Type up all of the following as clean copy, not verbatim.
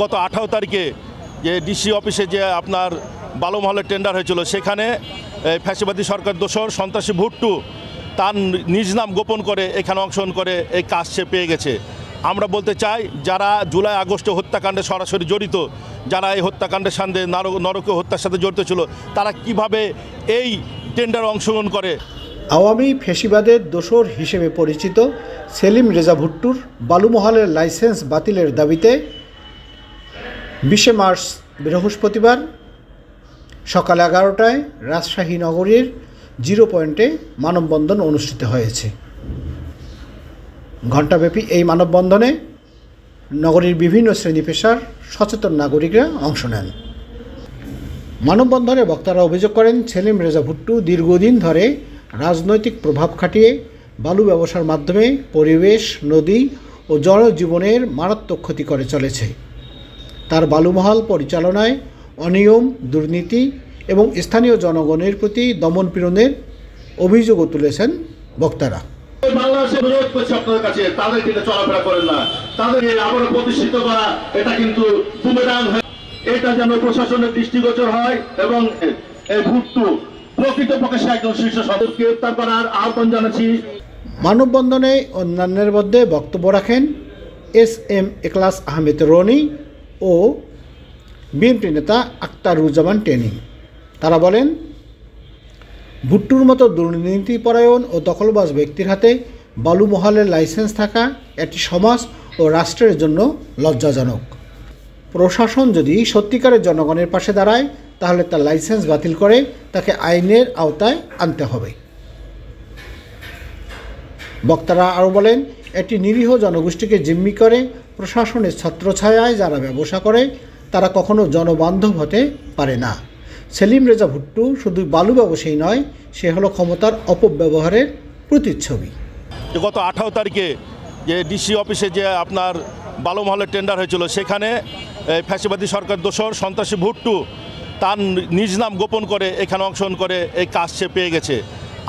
গত 18 তারিখে যে ডিসি অফিসে যে আপনার বালুমহলের টেন্ডার হয়েছিল, সেখানে ফ্যাসিবাদী সরকার দোসর সন্ত্রাসী ভুট্টু তার নিজ নাম গোপন করে এখানে অংশগ্রহণ করে এই কাজ সে পেয়ে গেছে। আমরা বলতে চাই, যারা জুলাই আগস্টে হত্যাকাণ্ডে সরাসরি জড়িত, যারা এই হত্যাকাণ্ডের সাথে নরকীয় হত্যার সাথে জড়িত ছিল, তারা কিভাবে এই টেন্ডারে অংশগ্রহণ করে। আওয়ামী ফ্যাসিবাদের দোসর হিসেবে পরিচিত সেলিম রেজা ভুট্টুর বালুমহলের লাইসেন্স বাতিলের দাবিতে 20 মার্চ বৃহস্পতিবার সকাল 11টায় রাজশাহী নগরীর 0 পয়েন্টে মানববন্ধন অনুষ্ঠিত হয়েছে। ঘণ্টাব্যাপী এই মানববন্ধনে নগরীর বিভিন্ন শ্রেণী পেশার সচেতন নাগরিকরা অংশ নেন। মানববন্ধনে বক্তারা অভিযোগ করেন, সেলিম রেজা ভুট্টু দীর্ঘদিন ধরে রাজনৈতিক প্রভাব খাটিয়ে বালু ব্যবসার মাধ্যমে পরিবেশ, নদী ও জনজীবনের মারাত্মক ক্ষতি করে চলেছে। তার বালুমহল পরিচালনায় অনিয়ম, দুর্নীতি এবং স্থানীয় জনগণের প্রতি দমনপীড়নের অভিযোগও তুলেছেন বক্তারা। বাংলাদেশে বিরোধ করছে আপনাদের কাছে, তাদের কিন্তু চলাফেরা করেন না, তাদের আবারও প্রতিষ্ঠিত করা এটা কিন্তু বুমেরাং হয়। এটা যেন প্রশাসনের দৃষ্টিগোচর হয় এবং এই ভুট্টু প্রকৃতপক্ষে একজন শীর্ষ সদস্যকে গ্রেফতার করার আহ্বান জানাচ্ছি। মানববন্ধনে অন্যান্যের মধ্যে বক্তব্য রাখেন SM এখলাস আহমেদ রনি ও বিএনপি নেতা আক্তারুজ্জামান টেনি। তারা বলেন, ভুট্টুর মতো দুর্নীতিপরায়ণ ও দখলবাজ ব্যক্তির হাতে বালুমহলের লাইসেন্স থাকা একটি সমাজ ও রাষ্ট্রের জন্য লজ্জাজনক। প্রশাসন যদি সত্যিকারের জনগণের পাশে দাঁড়ায়, তাহলে তার লাইসেন্স বাতিল করে তাকে আইনের আওতায় আনতে হবে। বক্তারা আরও বলেন, একটি নিরীহ জনগোষ্ঠীকে জিম্মি করে প্রশাসনের ছত্রছায়ায় যারা ব্যবসা করে, তারা কখনো জনবান্ধব হতে পারে না। সেলিম রেজা ভুট্টু শুধু বালু ব্যবসায়ী নয়, সে হলো ক্ষমতার অপব্যবহারের প্রতিচ্ছবি। গত 18 তারিখে যে ডিসি অফিসে যে আপনার বালুমহলের টেন্ডার হয়েছিল, সেখানে ফ্যাসিবাদী সরকার দোসর সন্ত্রাসী ভুট্টু তার নিজ নাম গোপন করে এখানে অংশগ্রহণ করে এই কাজ সে পেয়ে গেছে।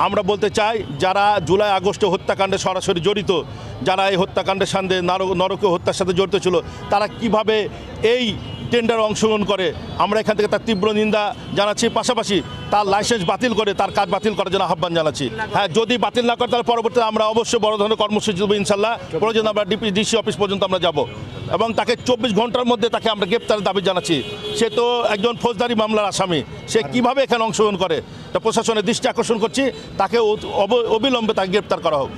আমরা বলতে চাই, যারা জুলাই আগস্টে হত্যাকাণ্ডে সরাসরি জড়িত, যারা এই হত্যাকাণ্ডের সাথে নরকীয় হত্যার সাথে জড়িত ছিল, তারা কিভাবে এই টেন্ডারে অংশগ্রহণ করে, আমরা এখান থেকে তার তীব্র নিন্দা জানাচ্ছি। পাশাপাশি তার লাইসেন্স বাতিল করে তার কাজ বাতিল করার জন্য আহ্বান জানাচ্ছি। হ্যাঁ, যদি বাতিল না করে তাহলে পরবর্তীতে আমরা অবশ্যই বড় ধরনের কর্মসূচি দেবো ইনশাল্লাহ। প্রয়োজন আমরা ডিসি অফিস পর্যন্ত আমরা যাব এবং তাকে 24 ঘন্টার মধ্যে তাকে আমরা গ্রেপ্তারের দাবি জানাচ্ছি। সে তো একজন ফৌজদারি মামলার আসামি, সে কিভাবে এখানে অংশগ্রহণ করে তা প্রশাসনের দৃষ্টি আকর্ষণ করছি, তাকে অবিলম্বে তাকে গ্রেপ্তার করা হোক।